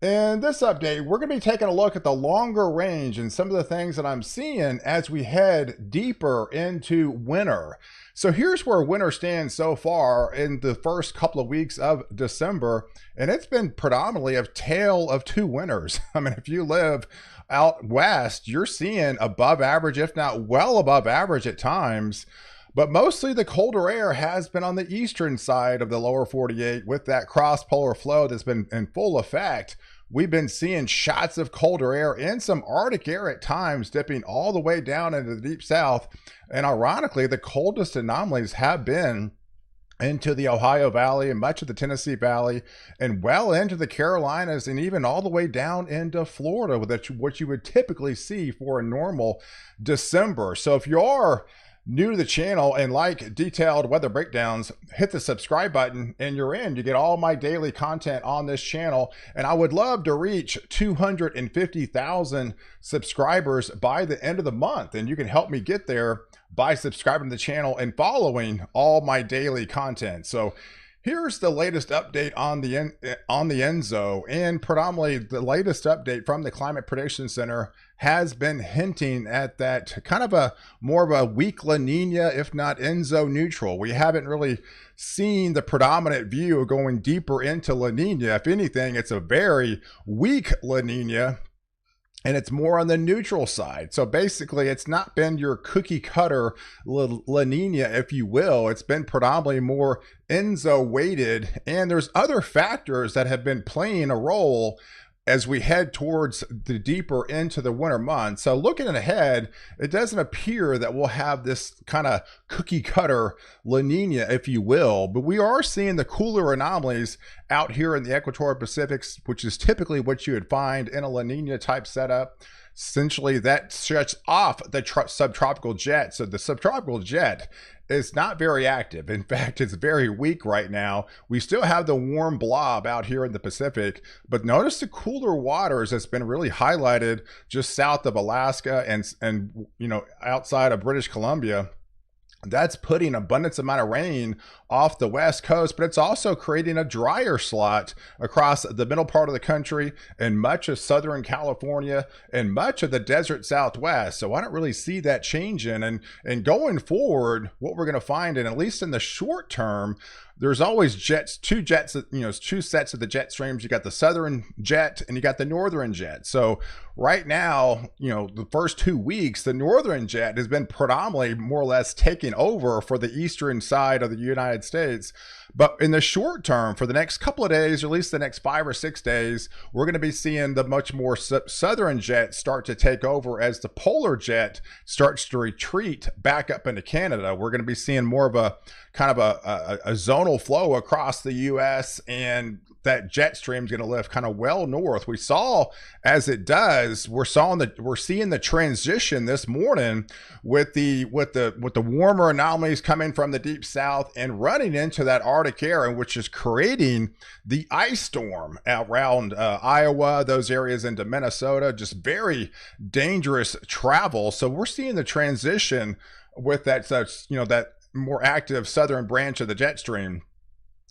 In this update, we're going to be taking a look at the longer range and some of the things that I'm seeing as we head deeper into winter. So here's where winter stands so far in the first couple of weeks of December, and it's been predominantly a tale of two winters. I mean, if you live out west, you're seeing above average, if not well above average at times. But mostly the colder air has been on the eastern side of the lower 48 with that cross polar flow that's been in full effect. We've been seeing shots of colder air and some Arctic air at times dipping all the way down into the deep south. And ironically, the coldest anomalies have been into the Ohio Valley and much of the Tennessee Valley and well into the Carolinas and even all the way down into Florida, what you would typically see for a normal December. So if you are new to the channel and like detailed weather breakdowns, hit the subscribe button and you're in. You get all my daily content on this channel, and I would love to reach 250,000 subscribers by the end of the month, and you can help me get there by subscribing to the channel and following all my daily content. So here's the latest update on the Enso, and predominantly the latest update from the Climate Prediction Center has been hinting at that kind of a more of a weak La Nina, if not Enso neutral. We haven't really seen the predominant view of going deeper into La Nina. If anything, it's a very weak La Nina, and it's more on the neutral side. So basically, it's not been your cookie cutter La Nina, if you will. It's been predominantly more Enso weighted, and there's other factors that have been playing a role as we head towards the deeper into the winter months. So looking ahead, it doesn't appear that we'll have this kind of cookie cutter La Nina, if you will, but we are seeing the cooler anomalies out here in the equatorial Pacific, which is typically what you would find in a La Nina type setup. Essentially, that shuts off the subtropical jet. So the subtropical jet is not very active. In fact, it's very weak right now. We still have the warm blob out here in the Pacific, but notice the cooler waters that's been really highlighted just south of Alaska and you know, outside of British Columbia. That's putting abundance amount of rain off the west coast, but it's also creating a drier slot across the middle part of the country and much of southern California and much of the desert southwest. So I don't really see that changing. And going forward, what we're going to find, and at least in the short term, there's always two sets of the jet streams. You got the southern jet and you got the northern jet. So right now, the first 2 weeks, the northern jet has been predominantly more or less taking over for the eastern side of the United States. But in the short term, for the next couple of days, or at least the next 5 or 6 days, we're going to be seeing the much more southern jet start to take over as the polar jet starts to retreat back up into Canada. We're going to be seeing more of a kind of a zonal flow across the U.S., and that jet stream is going to lift kind of well north. We saw as it does, we're seeing the transition this morning with the warmer anomalies coming from the deep south and running into that Arctic air, and which is creating the ice storm around Iowa, those areas into Minnesota, just very dangerous travel. So we're seeing the transition with that more active southern branch of the jet stream.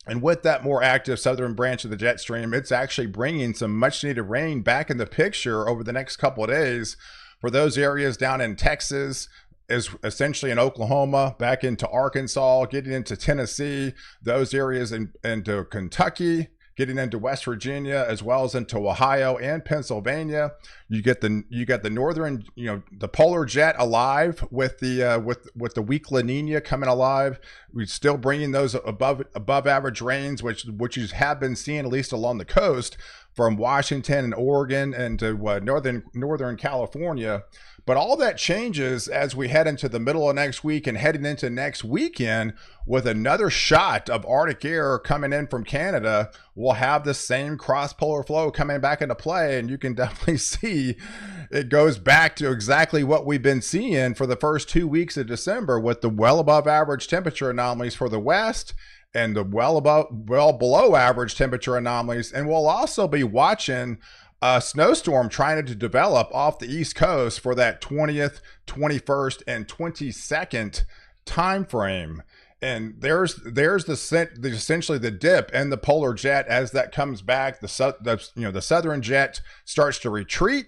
And with that more active southern branch of the jet stream, it's actually bringing some much needed rain back in the picture over the next couple of days for those areas down in Texas, is essentially in Oklahoma, back into Arkansas, getting into Tennessee, those areas into Kentucky, getting into West Virginia, as well as into Ohio and Pennsylvania. You get the northern, the polar jet alive with the weak La Nina coming alive. We're still bringing those above average rains, which you have been seeing at least along the coast from Washington and Oregon and to northern California. But all that changes as we head into the middle of next week and heading into next weekend with another shot of Arctic air coming in from Canada. We'll have the same cross-polar flow coming back into play, and you can definitely see it goes back to exactly what we've been seeing for the first 2 weeks of December, with the well above average temperature anomalies for the west and the well below average temperature anomalies. And we'll also be watching a snowstorm trying to develop off the East Coast for that 20th, 21st, and 22nd time frame. And there's essentially the dip in the polar jet as that comes back. The southern jet starts to retreat,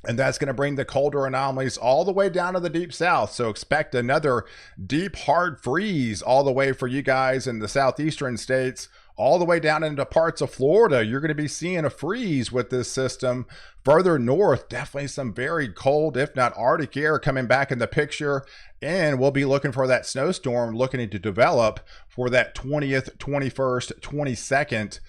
and that's going to bring the colder anomalies all the way down to the deep south. So expect another deep, hard freeze all the way for you guys in the southeastern states, all the way down into parts of Florida. You're going to be seeing a freeze with this system. Further north, definitely some very cold, if not Arctic air coming back in the picture. And we'll be looking for that snowstorm looking to develop for that 20th, 21st, 22nd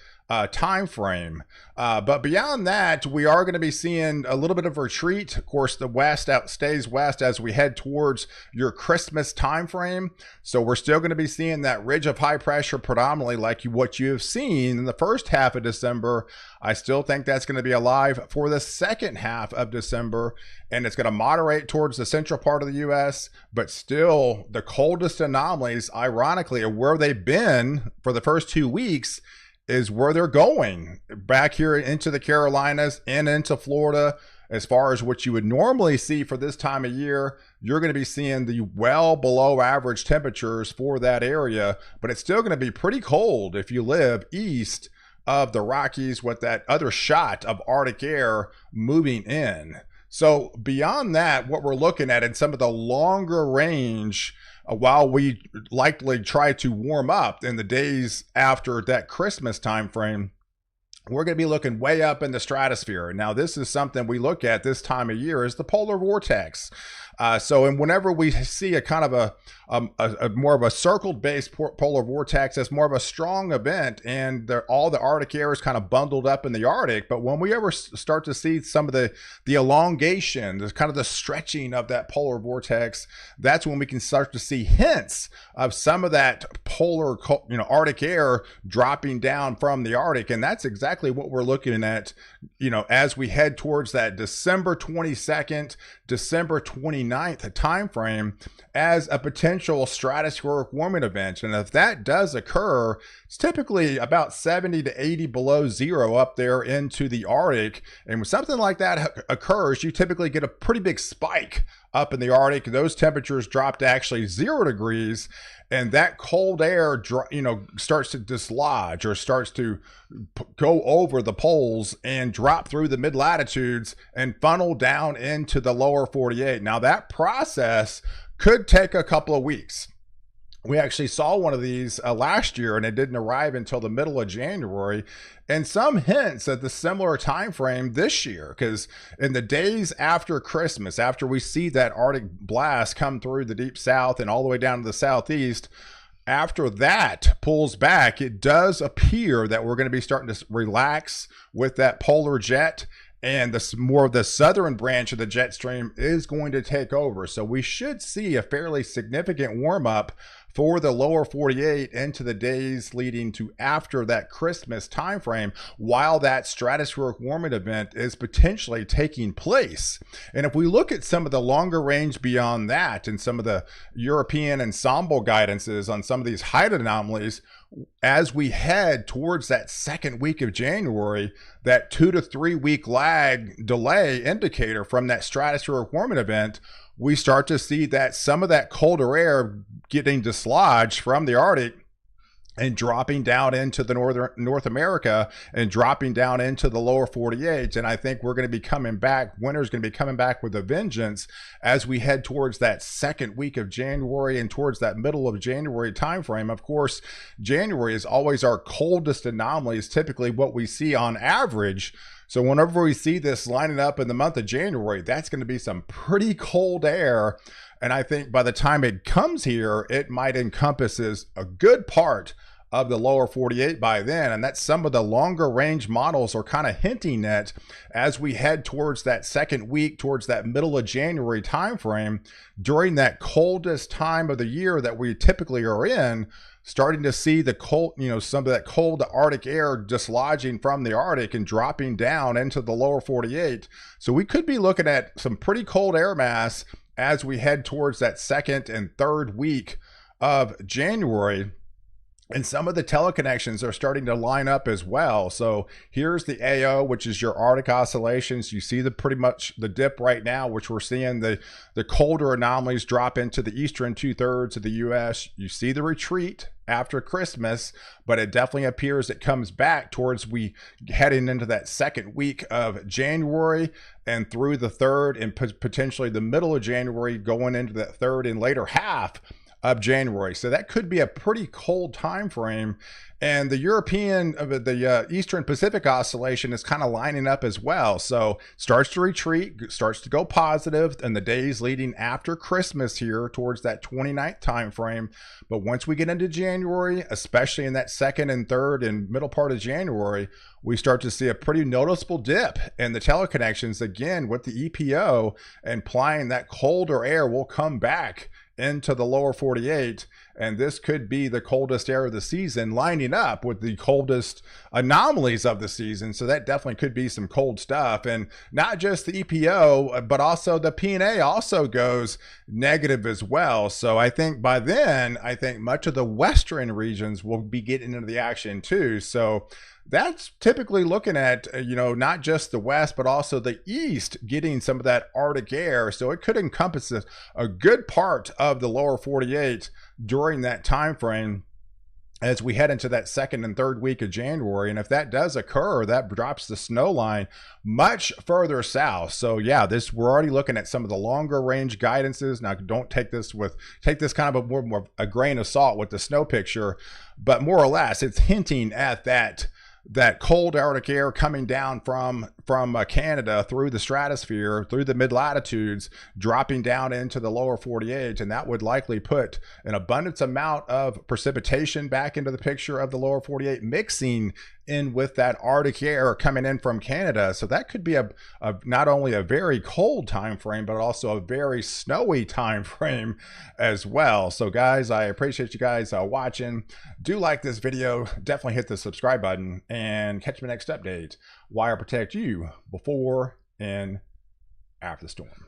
time frame. But beyond that, we are going to be seeing a little bit of retreat. Of course, the west stays west as we head towards your Christmas time frame. So we're still going to be seeing that ridge of high pressure predominantly like what you have seen in the first half of December. I still think that's going to be alive for the second half of December, and it's going to moderate towards the central part of the U.S., but still the coldest anomalies, ironically, are where they've been for the first 2 weeks, is where they're going back here into the Carolinas and into Florida. As far as what you would normally see for this time of year, you're going to be seeing the well below average temperatures for that area, but it's still going to be pretty cold if you live east of the Rockies with that other shot of Arctic air moving in. So beyond that, what we're looking at in some of the longer range, while we likely try to warm up in the days after that Christmas time frame, we're going to be looking way up in the stratosphere. Now, this is something we look at this time of year is the polar vortex. And whenever we see a kind of a more of a circled based polar vortex, it's more of a strong event, and all the Arctic air is kind of bundled up in the Arctic. But when we ever start to see some of the elongation, the kind of the stretching of that polar vortex, that's when we can start to see hints of some of that polar, Arctic air dropping down from the Arctic. And that's exactly what we're looking at, as we head towards that December 22nd, December 29th time frame as a potential stratospheric warming event. And if that does occur, it's typically about 70 to 80 below zero up there into the Arctic. And when something like that occurs, you typically get a pretty big spike up in the Arctic. Those temperatures drop to actually 0 degrees, and that cold air, starts to dislodge or starts to go over the poles and drop through the mid latitudes and funnel down into the lower 48. Now that process could take a couple of weeks. We actually saw one of these last year, and it didn't arrive until the middle of January, and some hints at the similar time frame this year, because in the days after Christmas, after we see that Arctic blast come through the deep south and all the way down to the southeast, after that pulls back, it does appear that we're going to be starting to relax with that polar jet, and more of the southern branch of the jet stream is going to take over. So we should see a fairly significant warm up for the lower 48 into the days leading to after that Christmas timeframe, while that stratospheric warming event is potentially taking place. And if we look at some of the longer range beyond that and some of the European ensemble guidances on some of these height anomalies, as we head towards that second week of January, that 2 to 3 week lag delay indicator from that stratospheric warming event, we start to see that some of that colder air getting dislodged from the Arctic and dropping down into the North America and dropping down into the lower 48. And I think we're going to be coming back. Winter's going to be coming back with a vengeance as we head towards that second week of January and towards that middle of January timeframe. Of course, January is always our coldest anomaly, is typically what we see on average. So whenever we see this lining up in the month of January, that's going to be some pretty cold air. And I think by the time it comes here, it might encompasses a good part of the lower 48 by then. And that's some of the longer range models are kind of hinting at as we head towards that second week, towards that middle of January timeframe, during that coldest time of the year that we typically are in, starting to see the cold, some of that cold Arctic air dislodging from the Arctic and dropping down into the lower 48. So we could be looking at some pretty cold air mass as we head towards that second and third week of January. And some of the teleconnections are starting to line up as well. So here's the AO, which is your Arctic oscillations. You see the pretty much the dip right now, which we're seeing the colder anomalies drop into the eastern 2/3 of the US. You see the retreat after Christmas, but it definitely appears it comes back towards we heading into that second week of January and through the third and potentially the middle of January, going into that third and later half of January. So that could be a pretty cold time frame. And the European, the Eastern Pacific oscillation is kind of lining up as well. So starts to retreat, starts to go positive in the days leading after Christmas here towards that 29th time frame. But once we get into January, especially in that second and third and middle part of January, we start to see a pretty noticeable dip in the teleconnections again with the EPO, implying that colder air will come back into the lower 48, and this could be the coldest air of the season lining up with the coldest anomalies of the season. So that definitely could be some cold stuff. And not just the EPO, but also the PNA also goes negative as well. So I think by then, I think much of the western regions will be getting into the action too. So that's typically looking at, not just the west, but also the east getting some of that Arctic air. So it could encompass a good part of the lower 48 during that time frame as we head into that second and third week of January. And if that does occur, that drops the snow line much further south. So yeah, we're already looking at some of the longer range guidances. Now, don't take this kind of more a grain of salt with the snow picture, but more or less it's hinting at that cold Arctic air coming down from Canada through the stratosphere, through the mid-latitudes, dropping down into the lower 48, and that would likely put an abundance amount of precipitation back into the picture of the lower 48, mixing in with that Arctic air coming in from Canada. So that could be a not only a very cold time frame, but also a very snowy time frame as well. So guys, I appreciate you guys watching. Do like this video, definitely hit the subscribe button, and catch my next update. Wire protect you before and after the storm.